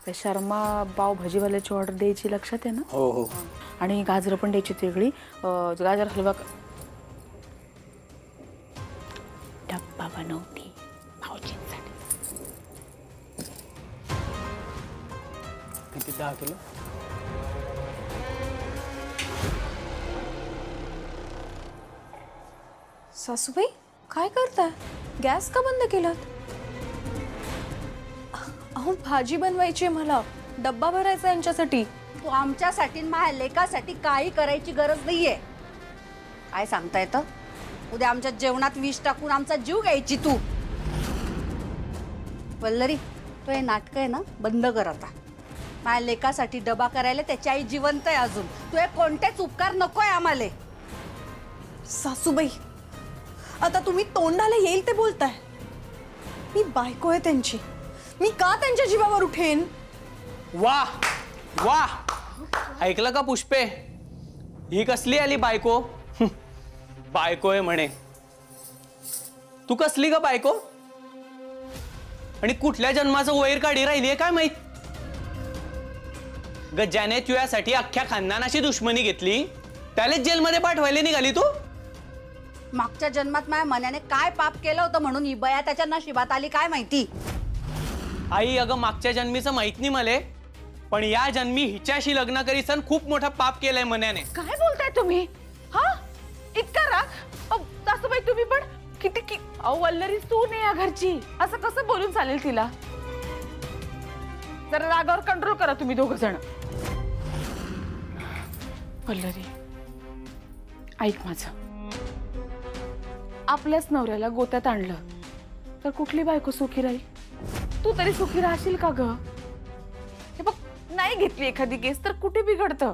त्या शर्मा पाव भाजीवाल्याची ऑर्डर द्यायची लक्षात आहे ना? हो हो. आणि गाजरं पण द्यायची वेगळी. गाजर हलवा डब्बा बनवती भाऊजींसाठी. किती 10 किलो? सासूबाई काय करताय? गॅस का बंद केलात? अहो भाजी बनवायची मला, डब्बा भरायचा यांच्यासाठी. तू आमच्यासाठी माझ्या लेकासाठी काही करायची गरज नाहीये. काय सांगता येतं? उद्या आमच्या जेवणात विष टाकून आमचा जीव घ्यायची तू. वल्लरी, तो हे नाटक आहे ना बंद कर आता. माझ्या लेकासाठी डबा करायला त्याची आई जिवंत आहे अजून. तू हे कोणतेच उपकार नकोय आम्हाला. सासूबाई आता तुम्ही तोंडाला येईल ते बोलताय. मी बायको आहे त्यांची, मी का त्यांच्या जीवावर उठेन? वाह वाह, ऐकलं का पुष्पे? ही कसली आली बायको? बायको आहे म्हणे. तू कसली का बायको? आणि कुठल्या जन्माचं वैर काढी राहिलीये काय माहित? ग ज्याने तुझ्यासाठी अख्ख्या खानदानाशी दुश्मनी घेतली त्यालाच जेलमध्ये पाठवायला निघाली तू? मागच्या जन्मात माझ्या मनाने काय पाप केलं होतं म्हणून ही बया त्याच्या नशिबात आली काय माहिती. आई अगं मागच्या जन्मीचं माहित नाही मले, पण या जन्मी हिच्याशी लग्न करीसन खूप मोठा पाप केलंय मनाने. काय बोलताय तुम्ही? हा इतका राग? सासूबाई तुम्ही पण किती अहो वल्लरी सून आहे या घरची, असं कसं बोलून चालेल तिला? जरा रागावर कंट्रोल करा तुम्ही दोघ जण. वल्लरी ऐक माझं, आपल्याच नवऱ्याला गोत्यात आणलं तर कुठली बायको सुखी राहील? तू तरी सुखी राहशील का ग? हे बघ, नाही घेतली एखादी केस तर कुठे बिघडतं.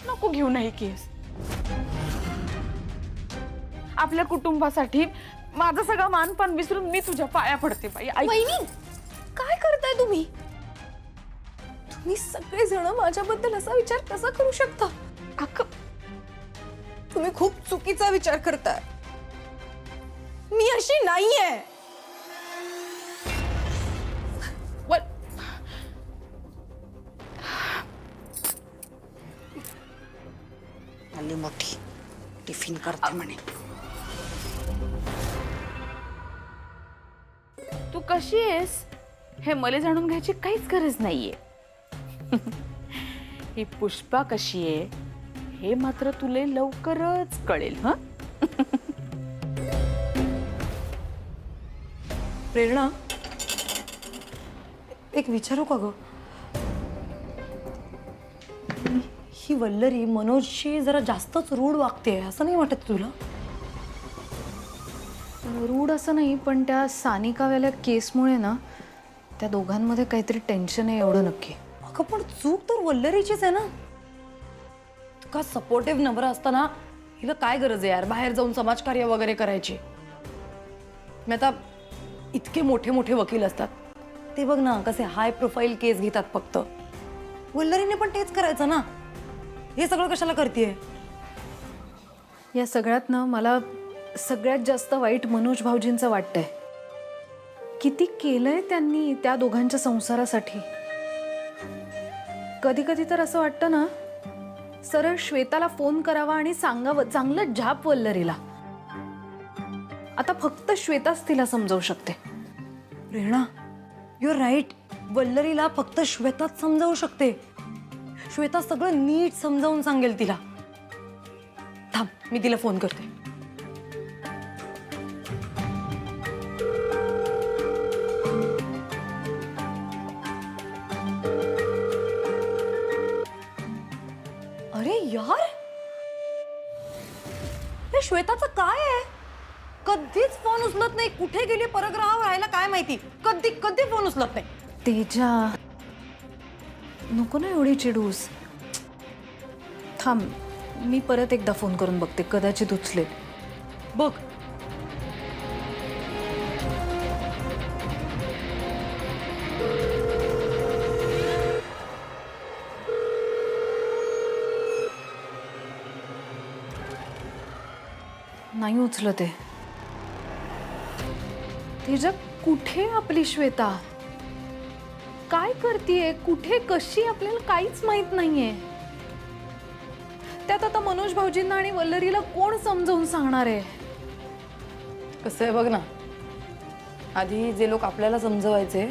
नको घेऊ नाही केस. आपल्या कुटुंबासाठी माझं सगळं मानपान विसरून मी तुझ्या पाया पडते बाई. वहिनी काय करताय तुम्ही? तुम्ही सगळे जण माझ्याबद्दल असा विचार कसा करू शकता? तुम्ही खूप चुकीचा विचार करताय. मी अशी नाहीये. आली मोठी टिफिन करते म्हणे. तू कशी आहेस हे मला जाणून घ्यायची काहीच गरज नाहीये. ही पुष्पा कशी आहे हे मात्र तुला लवकरच कळेल. हा प्रेरणा, एक विचारू का ग? ही वल्लरी मनोजशी जरा जास्तच रूढ वागते, असं नाही वाटत तुला? रूढ असं नाही, पण त्या सानिकावाल्या केसमुळे ना त्या दोघांमध्ये काहीतरी टेन्शन आहे एवढं नक्की. अगं पण चूक तर वल्लरीचीच आहे ना. का सपोर्टिव्ह नवरा असताना हिला काय गरज आहे यार बाहेर जाऊन समाजकार्य वगैरे करायची? मी आता इतके मोठे मोठे वकील असतात, ते बघ ना कसे हाय प्रोफाईल केस घेतात फक्त. वल्लरीने पण तेच करायचं ना. हे सगळं कशाला करतेय? या सगळ्यात ना मला सगळ्यात जास्त वाईट मनोज भाऊजींचं वाटतंय. किती केलंय त्यांनी त्या दोघांच्या संसारासाठी. कधी कधी तर असं वाटतं ना सरळ श्वेताला फोन करावा आणि सांगावं चांगलं झाप वल्लरीला. आता फक्त श्वेताच तिला समजावू शकते. प्रेरणा, यू आर राईट. वल्लरीला फक्त श्वेताच समजावू शकते. श्वेता सगळं नीट समजावून सांगेल तिला. थांब, मी तिला फोन करते. अरे यार, हे श्वेताचं काय आहे? कधीच फोन उचलत नाही. कुठे गेली परग्रहावर राहायला काय माहिती. कधी कधी फोन उचलत नाही. तेजा नको ना एवढी चिडूस. थांब, मी परत एकदा फोन करून बघते, कदाचित उचलेल. बघ. नाही उचलत आहे. तेजा कुठे आपली श्वेता? काय करतीये, कुठे, कशी, आपल्याला काहीच माहित नाहीये. त्यात आता मनोज भाऊजींना आणि वल्लरीला कोण समजावून सांगणार आहे? कसं आहे बघ ना, आधी जे लोक आपल्याला समजवायचे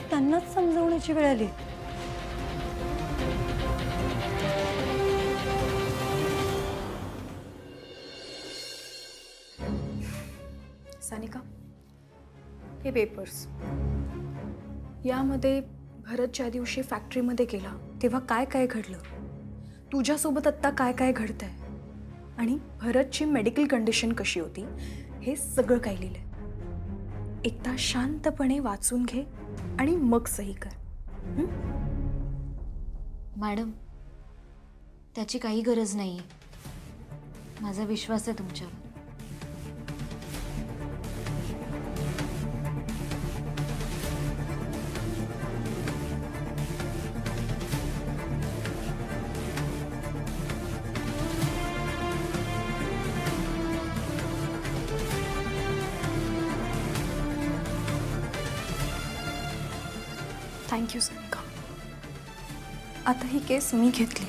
त्यांनाच समजवण्याची वेळ आली. सानिका, हे पेपर्स, यामध्ये भरत ज्या दिवशी फॅक्टरीमध्ये गेला तेव्हा काय काय घडलं, तुझ्यासोबत आत्ता काय काय घडतंय आणि भरतची मेडिकल कंडिशन कशी होती, हे सगळं काय लिहिलंय. एकदा शांतपणे वाचून घे आणि मग सही कर. मॅडम, त्याची काही गरज नाही. माझा विश्वास आहे तुमच्यावर. थँक्यू सानिका. आता ही केस मी घेतली,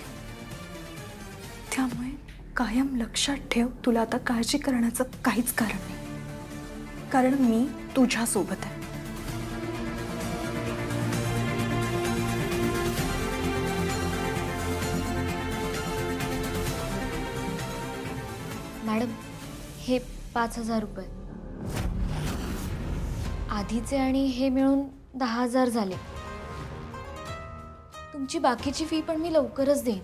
त्यामुळे कायम लक्षात ठेव, तुला आता काळजी करण्याचं काहीच कारण नाही, कारण मी तुझ्यासोबत आहे. मॅडम, हे 5,000 रुपये आधीचे आणि हे मिळून 10,000 झाले. तुमची बाकीची फी पण मी लवकरच देईन.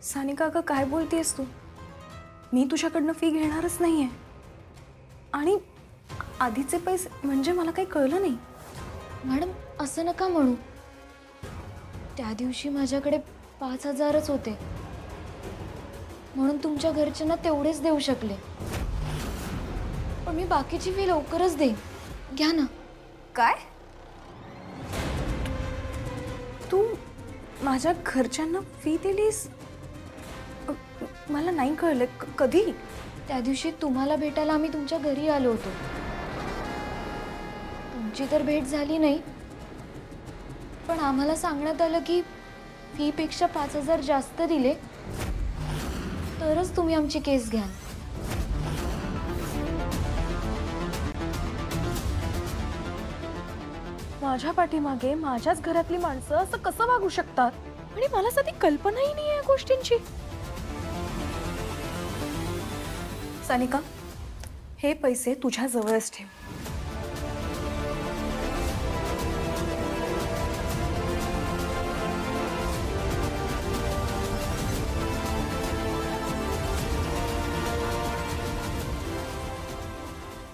सानिका, अगं काय बोलतेस तू? मी तुझ्याकडनं फी घेणारच नाहीये. आणि आधीचे पैसे म्हणजे मला काही कळलं नाही. मॅडम, असं नका म्हणू. त्या दिवशी माझ्याकडे 5,000च होते, म्हणून तुमच्या घरच्यांना तेवढेच देऊ शकले. पण मी बाकीची फी लवकरच देईन. घ्या ना. काय? तू माझ्या घरच्यांना फी दिलीस? मला नाही कळलं. कधी? त्या दिवशी तुम्हाला भेटायला आम्ही तुमच्या घरी आलो होतो. तुमची तर भेट झाली नाही, पण आम्हाला सांगण्यात आलं की फीपेक्षा 5,000 जास्त दिले तरच तुम्ही आमची केस घ्याल. माझ्या पाठीमागे माझ्याच घरातली माणसं असं कसं वागू शकतात? आणि मला साधी कल्पनाही नाही या गोष्टींची. सानिका, हे पैसे तुझ्या जवळच ठेव.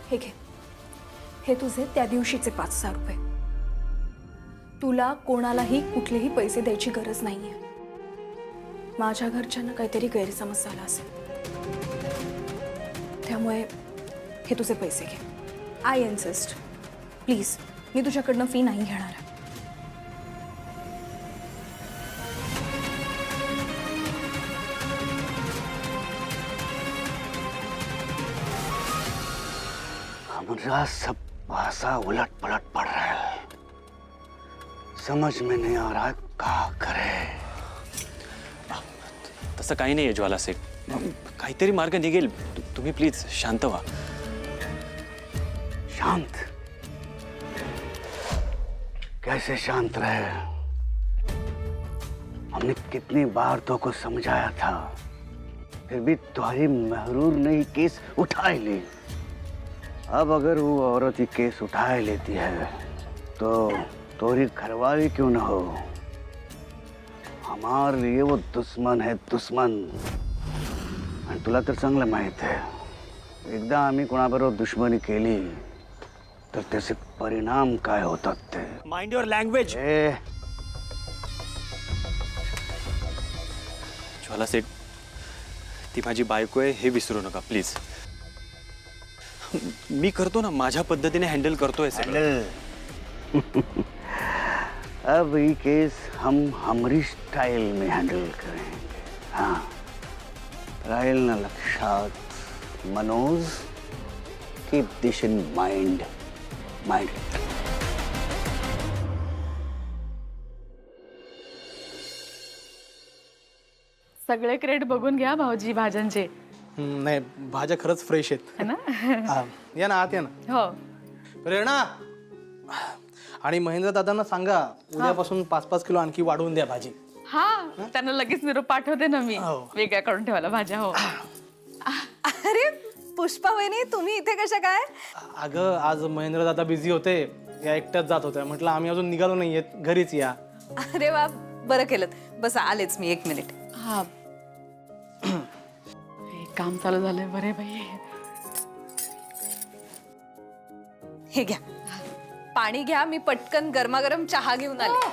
हे घे, हे तुझे त्या दिवशीचे 5,000 रुपये. तुला कोणालाही कुठलेही पैसे द्यायची गरज नाहीये. माझ्या घरच्यांना काहीतरी गैरसमज झाला असेल, त्यामुळे हे तुझे पैसे घे. I insist, please. मी तुझ्याकडनं फी नाही घेणार. हमारा सब भाषा उलट पलट पड़ रहा है, समझ में नहीं आ रहा है क्या करे. तसं काही नाही आहे ज्वाला सेठ. काहीतरी मार्ग निघेल. तुम्ही प्लीज शांत व्हा. शांत? कैसे शांत रहे? हमने कितनी बार तो को समझाया था, फिर भी तुम्हारी महरूर ने ही केस उठा ही ली. अब अगर वो औरत ही केस उठा ही लेती है तो तोरी घरवाली क्यों न हो, हमारे लिए वो दुश्मन है, दुश्मन. आणि तुला तर चांगलं माहित आहे, एकदा आम्ही कोणाबरोबर दुश्मनी केली तर त्याचे परिणाम काय होतात ते. Mind your language. Jwala Seth, ती माझी बायको आहे हे विसरू नका प्लीज. मी करतो ना, माझ्या पद्धतीने हँडल करतोय सगळं. अब ये केस हम हमारी स्टाइल में हैंडल करेंगे. हाँ, राहिल ना लक्षात Manoj, keep this in mind. Mind. सगळे क्रेडिट बघून घ्या भाऊजी भाज्यांचे, नाही भाज्या खरंच फ्रेश आहेत. है ना? हा, या ना आत या ना. हो. प्रेरणा आणि महेंद्र दादांना सांगा उद्यापासून 5-5 किलो आणखी वाढवून द्या भाजी. हा, त्यांना लगेच निरोप पाठवते ना मी, हो. वेगळ्या करून ठेवायला भाज्या. हो. अरे पुष्पा वहिनी, तुम्ही इथे कशा काय? अगं आज महेंद्र दादा बिझी होते, या एकट्याच जात होत्या. म्हटलं आम्ही अजून निघालो नाहीये, घरीच या. अरे वा, बरं केलं. बस आलेच मी, 1 मिनिट. हा. हे काम चालू झालंय, बरे बाई. हे घ्या पाणी घ्या, मी पटकन गरमागरम चहा घेऊन आले.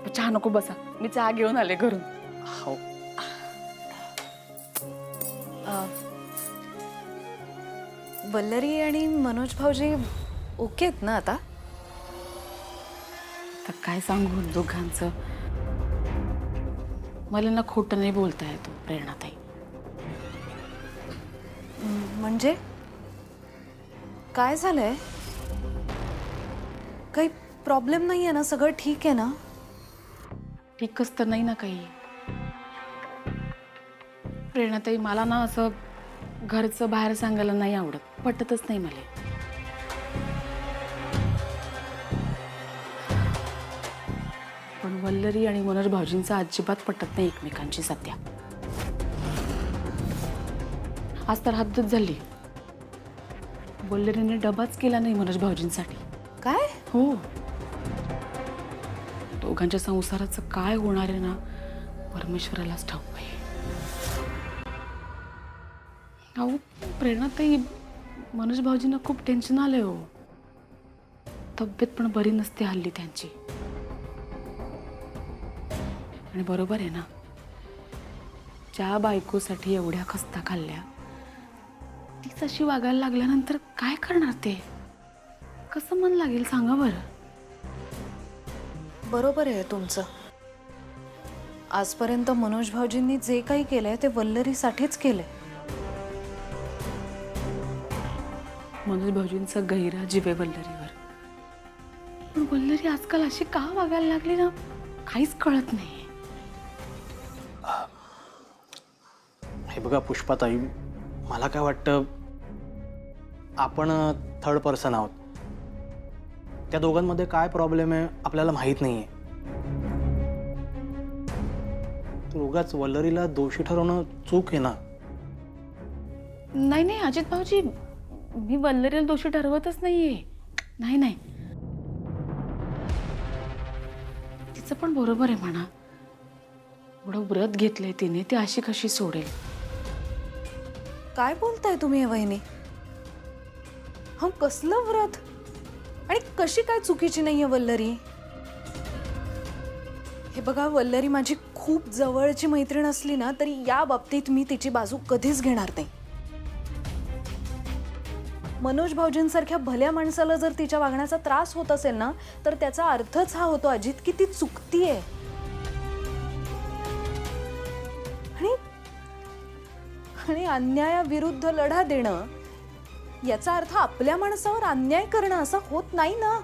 चहा नको, बसा, मी चहा घेऊन आले घरून. हो. वल्लरी आणि मनोज भाऊजी ओके आहेत ना आता? तर काय सांगू दोघांचं, मला ना खोटं नाही बोलता येतो प्रेरणाताई. म्हणजे काय झालंय? काही प्रॉब्लेम नाही आहे ना? सगळं ठीक आहे ना? ठीकच तर नाही ना काही. प्रेरणाताई, मला ना असं घरचं बाहेर सांगायला नाही आवडत, पटतच नाही मला. पण वल्लरी आणि मनोज भाऊजींचं अजिबात पटत नाही एकमेकांची सध्या. आज तर हद्दच झाली. वल्लरीने डबाच केला नाही मनोज भाऊजींसाठी. काय? हो. दोघांच्या संसाराचं काय होणार आहे ना, परमेश्वरालाच ठाऊक आहे. अहो प्रेरणाताई, मनोज भाऊजींना खूप टेन्शन आलंय हो. तब्येत पण बरी नसते हल्ली त्यांची. आणि बरोबर आहे ना, ज्या बायकोसाठी एवढ्या खस्ता खाल्ल्या, तीच अशी वागायला लागल्यानंतर काय करणार ते? कसं मन लागेल सांगा बरं. बरोबर आहे तुमचं. आजपर्यंत मनोज भाऊजींनी जे काही केलंय ते वल्लरीसाठीच केलंय. मनोज भाऊजींचा गैरा जीव आहे वल्लरीवर. पण वल्लरी आजकाल अशी का वागायला लागली ना, काहीच कळत नाही. हे बघा पुष्पाताई, मला काय वाटतं, आपण थर्ड पर्सन आहोत. त्या दोघांमध्ये काय प्रॉब्लेम आहे आपल्याला माहीत नाहीये. उगाच वल्लरीला दोषी ठरवणं चूक आहे ना. नाही नाही अजित भाऊजी, मी वल्लरीला दोषी ठरवतच नाहीये. नाही नाही, तिचं पण बरोबर आहे म्हणा. एवढं व्रत घेतलंय तिने, ती अशी कशी सोडेल? काय बोलताय तुम्ही वहिनी? हा कसलं व्रत? आणि कशी काय चुकीची नाहीये वल्लरी? हे बघा, वल्लरी माझी खूप जवळची मैत्रीण असली ना, तरी या बाबतीत मी तिची बाजू कधीच घेणार नाही. मनोज भाऊजींसारख्या भल्या माणसाला जर तिच्या वागण्याचा त्रास होत असेल ना, तर त्याचा अर्थच हा होतो अजित की ती चुकतीये. आणि अन्यायाविरुद्ध लढा देणं याचा अर्थ आपल्या माणसावर अन्याय करणं असं होत नाही ना.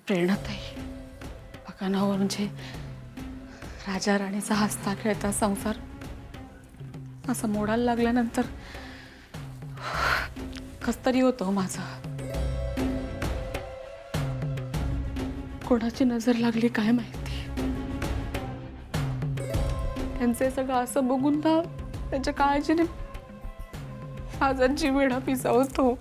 प्रेरणाताई, बघा ना, म्हणजे राजा राणीचा हसता खेळता संसार असं मोडायला लागल्यानंतर कसतरी होतो माझा. कोणाची नजर लागली काय माहिती. त्यांचे सगळं असं बघून ना, त्यांच्या काळजीने माझा जीव वेडा पिसावतो.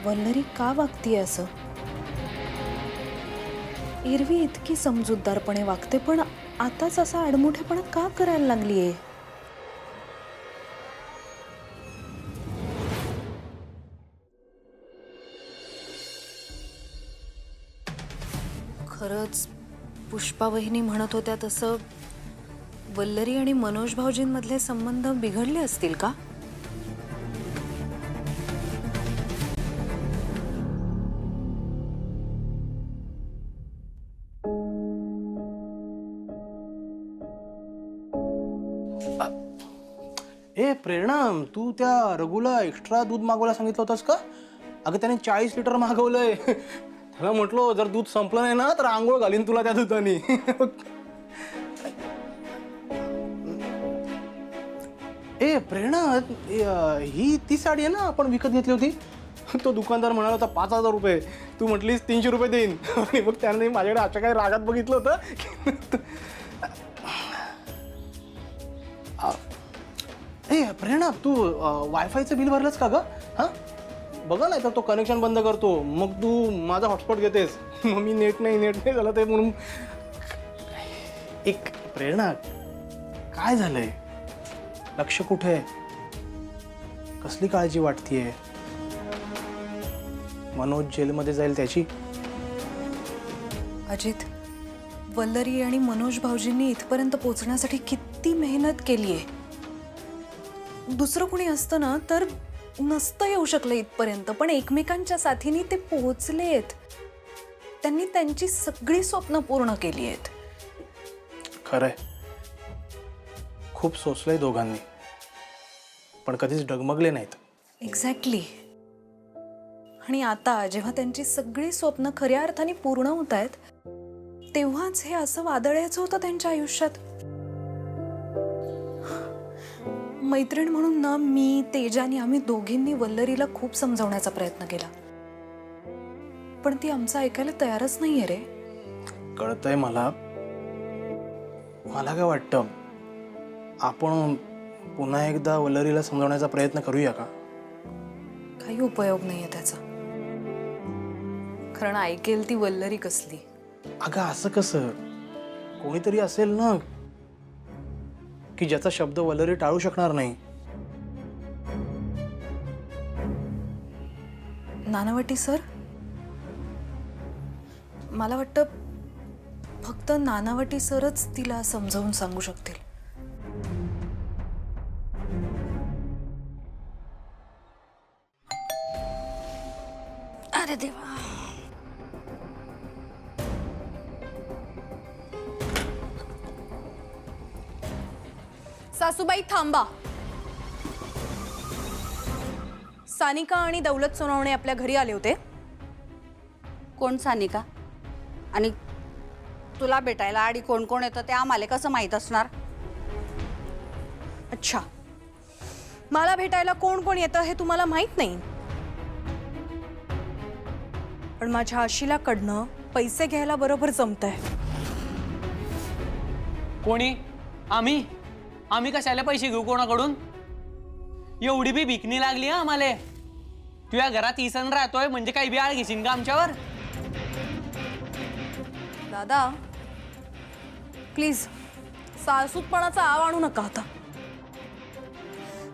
वल्लरी का वागतीये असं? एरवी इतकी समजूतदारपणे वागते, पण आताच असा आडमुठेपणा का करायला लागलीये? खरंच पुष्पा वहिनी म्हणत होत्या तसं वल्लरी आणि मनोज भाऊजींमधले संबंध बिघडले असतील का? ए प्रेरणा, तू त्या रघुला एक्स्ट्रा दूध मागवायला सांगितलं होतंस का? अगं त्याने 40 लिटर मागवलंय. त्याला म्हटलो जर दूध संपलं नाही ना तर आंघोळ घालीन तुला त्या दुधाने. ए प्रेरणा, ही ती साडी आहे ना आपण विकत घेतली होती? तो दुकानदार म्हणाला होता 5,000 रुपये, तू म्हटलीस 300 रुपये देईन. आणि मग त्याने माझ्याकडे अशा काही रागात बघितलं होतं. ए प्रेरणा, तू वायफायचं बिल भरलंस का ग? हां बघा, नाही तर तो कनेक्शन बंद करतो, मग तू माझा हॉटस्पॉट घेतेस, मग मी नेट नाही झालं ते म्हणून. एक प्रेरणा, काय झालंय? लक्ष कुठे आहे? कसली काळजी वाटतीये? मनोज जेलमध्ये जाईल त्याची? अजित, वल्लरी आणि मनोज भाऊजींनी इथपर्यंत पोहोचण्यासाठी किती मेहनत केली आहे. दुसरं कोणी असतं ना तर नसतं येऊ शकलं इथपर्यंत, पण एकमेकांच्या साथीने ते पोहोचलेत. त्यांनी त्यांची सगळी स्वप्न पूर्ण केली आहेत. खरंय, खूप सोचलंय दोघांनी, पण कधीच डगमगले नाहीत. एक्झॅक्टली. आणि आता जेव्हा त्यांची सगळी स्वप्न खऱ्या अर्थाने पूर्ण होत आहेत, तेव्हाच हे असं वादळायचं होतं त्यांच्या आयुष्यात. मैत्रीण म्हणून ना मी, तेजानी, आम्ही दोघींनी वल्लरीला खूप समजावण्याचा प्रयत्न केला, पण ती आमचं ऐकायला तयारच नाहीये रे. कळतंय मला. मला काय वाटतं, आपण पुन्हा एकदा वल्लरीला समजावण्याचा प्रयत्न करूया का? काही उपयोग नाहीये त्याचा, कारण ऐकेल ती वल्लरी कसली. अगं असं कसं? कोणीतरी असेल ना की ज्याचा शब्द वल्लरी टाळू शकणार नाही. नानावटी सर, मला वाटतं फक्त नानावटी सरच तिला समजावून सांगू शकतील. अरे देवा. सासूबाई थांबा. सानिका आणि दौलत सोनवणे आपल्या घरी आले होते. कोण सानिका? आणि तुला भेटायला आडी कोण कोण येतं ते आम्हाला कसं माहीत असणार? अच्छा, मला भेटायला कोण कोण येतं हे तुम्हाला माहित नाही, पण माझ्या आशिलाकडनं पैसे घ्यायला बरोबर जमतंय. कोणी? आम्ही? आम्ही कशाला पैसे घेऊ कोणाकडून? एवढी बी भिकणी लागली हा आम्हाला. तुझ्या घरात इसन राहतोय म्हणजे काही बी आळ घेशील का आमच्यावर? दादा प्लीज, सासूतपणाचा आव आणू नका आता.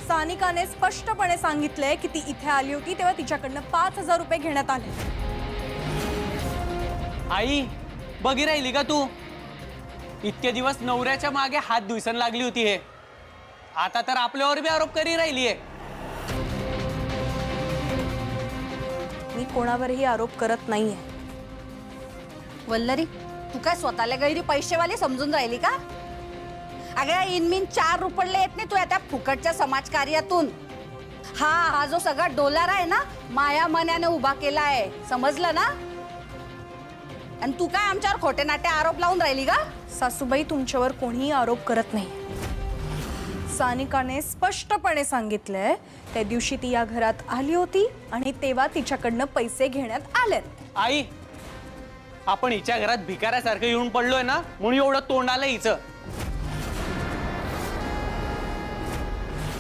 सानिकाने स्पष्टपणे सांगितलंय की ती इथे आली होती तेव्हा तिच्याकडनं 5,000 रुपये घेण्यात आले. आई बघी राहिली का तू? इतके दिवस नवऱ्याच्या मागे हात धुसन लागली होती हे, आता तर आपल्यावर बी आरोप करी राहिलीये. मी कोणावरही आरोप करत नाहीये. वल्लरी, तू काय स्वतःला गैरी पैसेवाली समजून राहिली का? अगं इनमिन 4 रुपये येत नाही तुझ्या त्या फुकटच्या समाजकार्यातून. हा जो सगळा डोलार आहे ना, माया मनाने उभा केला आहे, समजलं ना? आणि तू काय आमच्यावर खोटे नाटे आरोप लावून राहिली का? सासूबाई, तुमच्यावर कोणीही आरोप करत नाही. सानिकाने स्पष्टपणे सांगितलंय त्या दिवशी ती या घरात आली होती आणि तेव्हा तिच्याकडनं पैसे घेण्यात आले. आई, आपण हिच्या घरात भिकाऱ्यासारखं येऊन पडलोय ना, म्हणून एवढं तोंड आलं हिचं.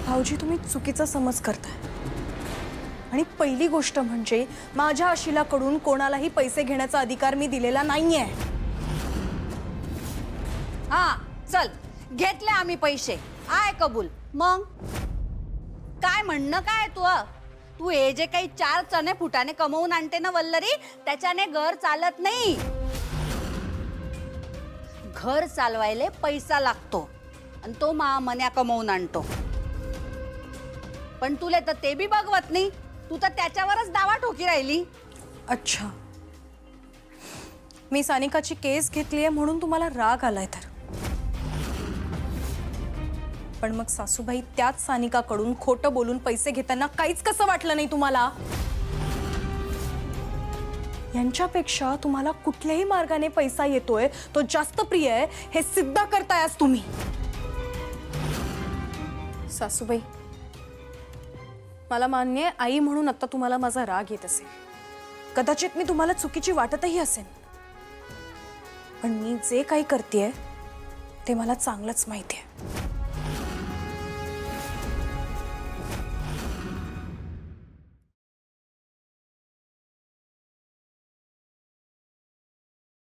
भाऊजी, तुम्ही चुकीचा समज करताय. आणि पहिली गोष्ट म्हणजे माझ्या आशिलाकडून कोणालाही पैसे घेण्याचा अधिकार मी दिलेला नाहीये. हा चल, घेतले आम्ही पैसे, आय कबूल. मग काय म्हणणं काय तू हे जे काही 4 चणे फुटाने कमवून आणते ना वल्लरी, त्याच्याने घर चालत नाही. घर चालवायला पैसा लागतो आणि तो मन्या कमवून आणतो. पण तुला तर ते बी बघवत नाही, तू तर त्याच्यावरच दावा ठोकी राहिली. अच्छा, मी सानिकाची केस घेतली आहे म्हणून तुम्हाला राग आलाय तर, पण मग सासूबाई त्याच सानिकाकडून खोटं बोलून पैसे घेताना काहीच कसं वाटलं नाही तुम्हाला? यांच्यापेक्षा तुम्हाला कुठल्याही मार्गाने पैसा येतोय तो जास्त प्रिय आहे हे सिद्ध करताय आज तुम्ही. सासूबाई, मला मान्य आहे आई म्हणून आता तुम्हाला माझा राग येत असेल, कदाचित मी तुम्हाला चुकीची वाटतही असेल, पण मी जे काही करतेय ते मला चांगलंच माहिती आहे.